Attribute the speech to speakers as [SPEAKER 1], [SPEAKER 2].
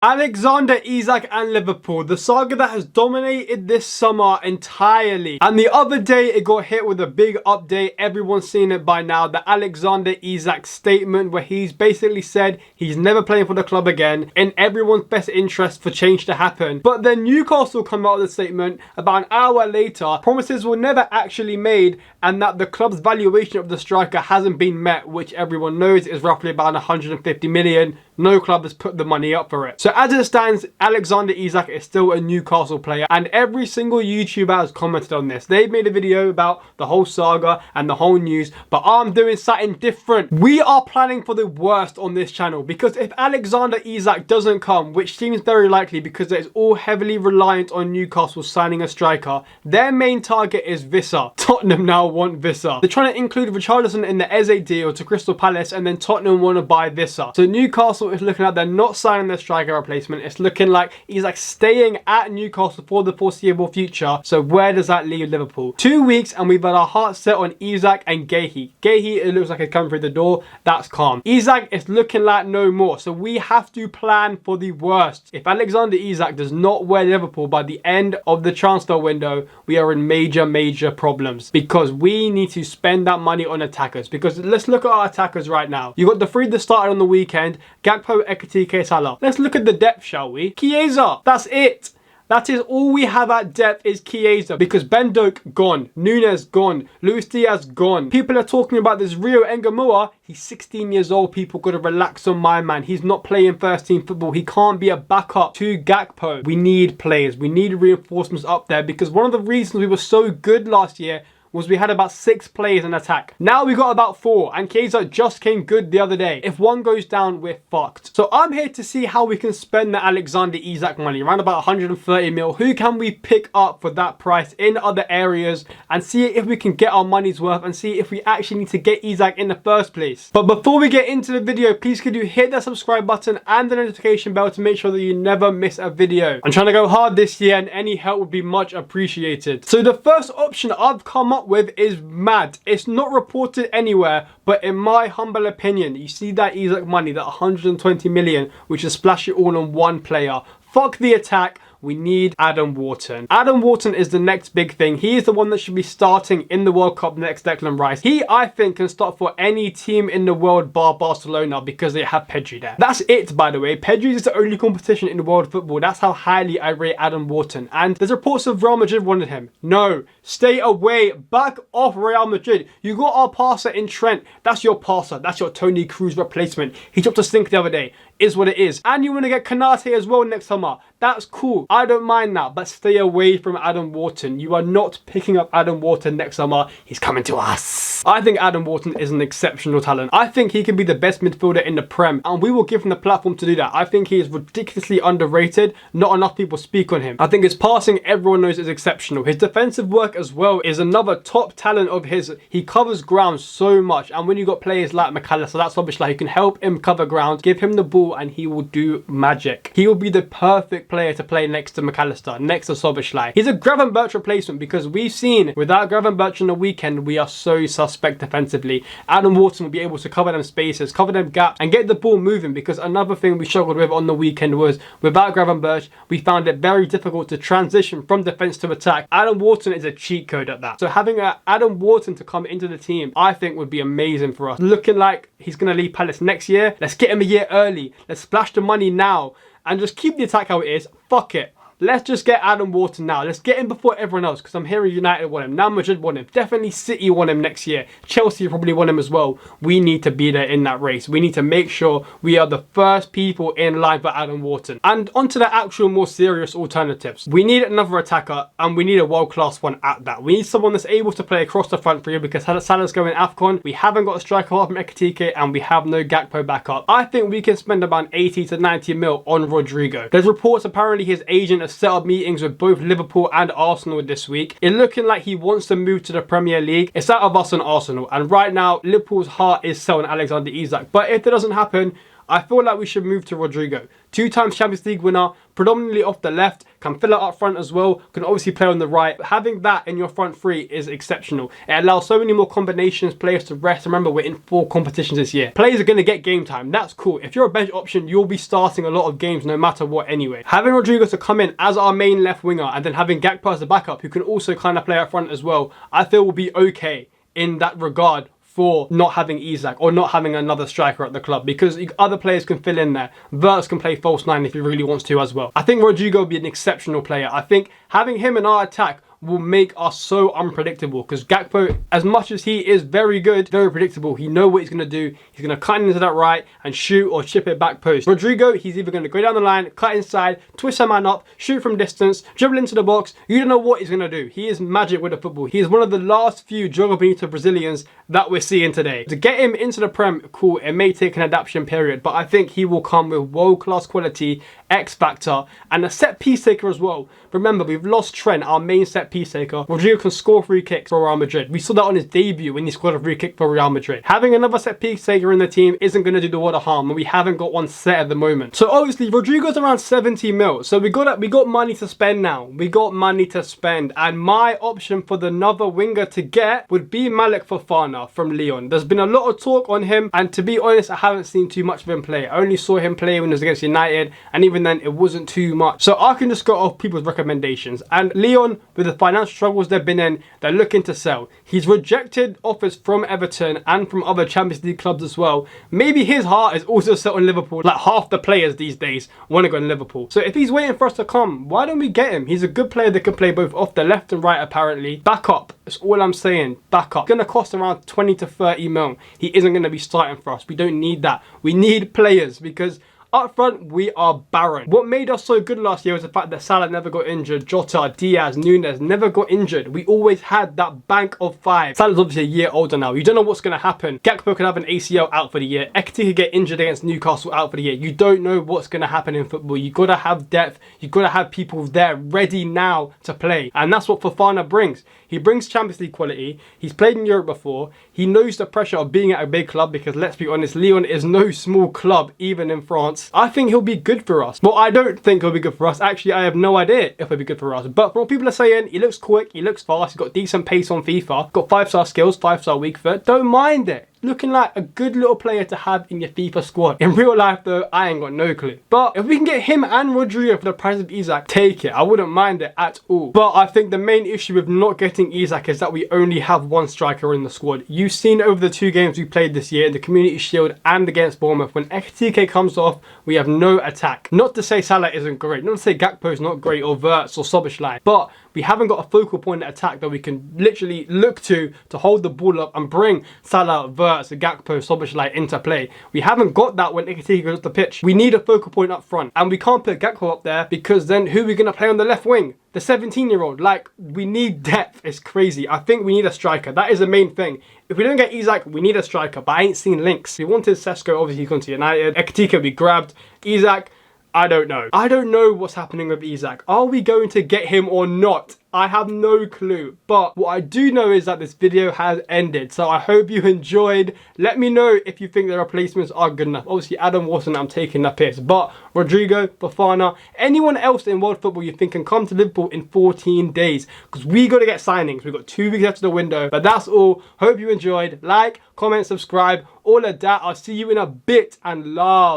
[SPEAKER 1] Alexander Isak and Liverpool, the saga that has dominated this summer entirely. And the other day it got hit with a big update. Everyone's seen it by now. The Alexander Isak statement where he's basically said he's never playing for the club again, in everyone's best interest for change to happen. But then Newcastle come out with a statement about an hour later, promises were never actually made and that the club's valuation of the striker hasn't been met, which everyone knows is roughly about 150 million. No club has put the money up for it. So as it stands, Alexander Isak is still a Newcastle player, and every single YouTuber has commented on this. They've made a video about the whole saga and the whole news, but I'm doing something different. We are planning for the worst on this channel, because if Alexander Isak doesn't come, which seems very likely because it's all heavily reliant on Newcastle signing a striker, their main target is Vissa. Tottenham now want Vissa. They're trying to include Richarlison in the Eze deal to Crystal Palace, and then Tottenham want to buy Vissa. So Newcastle is looking like they're not signing their striker replacement. It's looking like he's like staying at Newcastle for the foreseeable future. So where does that leave Liverpool? 2 weeks and we've got our hearts set on Isak and Gehi. Gehi, it looks like it's coming through the door. That's calm. Isak is looking like no more. So we have to plan for the worst. If Alexander Isak does not wear Liverpool by the end of the transfer window, we are in major problems, because we need to spend that money on attackers. Because let's look at our attackers right now. You got the three that started on the weekend: Gakpo, Ekitike, Salah. Let's look at the depth, shall we? Chiesa, that's it. That is all we have at depth is Chiesa, because Ben Doak gone, Nunes gone, Luis Diaz gone. People are talking about this Rio Engamua. He's 16 years old. People got to relax on my man. He's not playing first team football. He can't be a backup to Gakpo. We need players. We need reinforcements up there, because one of the reasons we were so good last year was we had about 6 players in attack. Now we got about 4, and Chiesa just came good the other day. If one goes down, we're fucked. So I'm here to see how we can spend the Alexander Isak money, around about 130 mil. Who can we pick up for that price in other areas, and see if we can get our money's worth, and see if we actually need to get Isak in the first place. But before we get into the video, please could you hit that subscribe button and the notification bell to make sure that you never miss a video. I'm trying to go hard this year, and any help would be much appreciated. So the first option I've come up with is mad. It's not reported anywhere, but in my humble opinion, you see that Isak money, that 120 million, which is splash it all on one player. Fuck the attack. We need Adam Wharton. Adam Wharton is the next big thing. He is the one that should be starting in the World Cup next Declan Rice. He, I think, can start for any team in the world bar Barcelona, because they have Pedri there. That's it, by the way. Pedri is the only competition in the world football. That's how highly I rate Adam Wharton. And there's reports of Real Madrid wanted him. No, stay away. Back off Real Madrid. You got our passer in Trent. That's your passer. That's your Toni Kroos replacement. He dropped a stink the other day. Is what it is. And you want to get Konate as well next summer. That's cool. I don't mind that, but stay away from Adam Wharton. You are not picking up Adam Wharton next summer. He's coming to us. I think Adam Wharton is an exceptional talent. I think he can be the best midfielder in the Prem, and we will give him the platform to do that. I think he is ridiculously underrated. Not enough people speak on him. I think his passing, everyone knows, is exceptional. His defensive work as well is another top talent of his. He covers ground so much, and when you got players like McAllister, that's obviously like, you can help him cover ground, give him the ball, and he will do magic. He will be the perfect player to play next to McAllister, next to Szoboszlai. He's a Gravenberch replacement, because we've seen without Gravenberch on the weekend, we are so suspect defensively. Adam Wharton will be able to cover them spaces, cover them gaps, and get the ball moving, because another thing we struggled with on the weekend was without Gravenberch, we found it very difficult to transition from defense to attack. Adam Wharton is a cheat code at that. So having Adam Wharton to come into the team, I think would be amazing for us. Looking like he's going to leave Palace next year. Let's get him a year early. Let's splash the money now and just keep the attack how it is. Fuck it. Let's just get Adam Wharton now. Let's get him before everyone else, because I'm hearing United want him. Now Madrid want him. Definitely City want him next year. Chelsea probably want him as well. We need to be there in that race. We need to make sure we are the first people in line for Adam Wharton. And onto the actual more serious alternatives. We need another attacker, and we need a world-class one at that. We need someone that's able to play across the front three, because Salah's going AFCON. We haven't got a striker apart from Ekitike, and we have no Gakpo backup. I think we can spend about 80 to 90 mil on Rodrigo. There's reports apparently his agent has set up meetings with both Liverpool and Arsenal this week. It's looking like he wants to move to the Premier League. It's out of us and Arsenal, and right now Liverpool's heart is set on Alexander Isak. But if that doesn't happen, I feel like we should move to Rodrigo. 2 times Champions League winner, predominantly off the left, can fill it up front as well, can obviously play on the right. Having that in your front three is exceptional. It allows so many more combinations, players to rest. Remember, we're in 4 competitions this year. Players are going to get game time. That's cool. If you're a bench option, you'll be starting a lot of games no matter what anyway. Having Rodrigo to come in as our main left winger and then having Gakpo as the backup who can also kind of play up front as well, I feel will be okay in that regard for not having Isak or not having another striker at the club, because other players can fill in there. Wirtz can play false 9 if he really wants to as well. I think Rodrigo will be an exceptional player. I think having him in our attack will make us so unpredictable, because Gakpo, as much as he is very good, very predictable, he knows what he's going to do. He's going to cut into that right and shoot or chip it back post. Rodrigo, he's either going to go down the line, cut inside, twist a man up, shoot from distance, dribble into the box. You don't know what he's going to do. He is magic with the football. He is one of the last few Jogo Bonito Brazilians that we're seeing today. To get him into the Prem, cool, it may take an adaptation period, but I think he will come with world-class quality, X factor, and a set piece taker as well. Remember, we've lost Trent, our main set piece taker. Rodrigo can score free kicks for Real Madrid. We saw that on his debut when he scored a free kick for Real Madrid. Having another set piece taker in the team isn't going to do the world of harm, and we haven't got one set at the moment. So obviously, Rodrigo's around 70 mil. So we got money to spend now. We got money to spend, and my option for the another winger to get would be Malik Fofana from Lyon. There's been a lot of talk on him, and to be honest, I haven't seen too much of him play. I only saw him play when he was against United, and even then, it wasn't too much. So I can just go off people's recommendations. And Lyon, with the financial struggles they've been in, they're looking to sell. He's rejected offers from Everton and from other Champions League clubs as well. Maybe his heart is also set on Liverpool. Like half the players these days want to go to Liverpool. So if he's waiting for us to come, why don't we get him? He's a good player that can play both off the left and right apparently. Back up. That's all I'm saying. Back up. It's going to cost around 20 to 30 mil. He isn't going to be starting for us. We don't need that. We need players, because up front, we are barren. What made us so good last year was the fact that Salah never got injured. Jota, Diaz, Nunes never got injured. We always had that bank of 5. Salah's obviously a year older now. You don't know what's going to happen. Gakpo could have an ACL out for the year. Ekitike could get injured against Newcastle out for the year. You don't know what's going to happen in football. You got to have depth. You got to have people there ready now to play. And that's what Fofana brings. He brings Champions League quality. He's played in Europe before. He knows the pressure of being at a big club, because let's be honest, Lyon is no small club, even in France. I think he'll be good for us. Well, I don't think he'll be good for us. Actually, I have no idea if he'll be good for us. But from what people are saying, he looks quick, he looks fast, he's got decent pace on FIFA, got 5-star skills, 5-star weak foot. Don't mind it. Looking like a good little player to have in your FIFA squad. In real life though, I ain't got no clue. But if we can get him and Rodrigo for the price of Isak, take it. I wouldn't mind it at all. But I think the main issue with not getting Isak is that we only have one striker in the squad. You've seen over the 2 games we played this year, the Community Shield and against Bournemouth, when Ekitike comes off, we have no attack. Not to say Salah isn't great, not to say Gakpo is not great, or Wirtz or Szoboszlai, but we haven't got a focal point at attack that we can literally look to hold the ball up and bring Salah, Wirtz, Gakpo, Szoboszlai into play. We haven't got that when Ekitike goes off the pitch. We need a focal point up front, and we can't put Gakpo up there, because then who are we going to play on the left wing? The 17-year-old. Like, we need depth. It's crazy. I think we need a striker. That is the main thing. If we don't get Isak, we need a striker, but I ain't seen links. We wanted Sesko, obviously he's gone to United. Ekitike we grabbed. Isak, I don't know. I don't know what's happening with Isak. Are we going to get him or not? I have no clue. But what I do know is that this video has ended. So I hope you enjoyed. Let me know if you think the replacements are good enough. Obviously, Adam Watson, I'm taking the piss. But Rodrigo, Fofana, anyone else in world football you think can come to Liverpool in 14 days. Because we got to get signings. We've got 2 weeks left of the window. But that's all. Hope you enjoyed. Like, comment, subscribe, all of that. I'll see you in a bit, and love.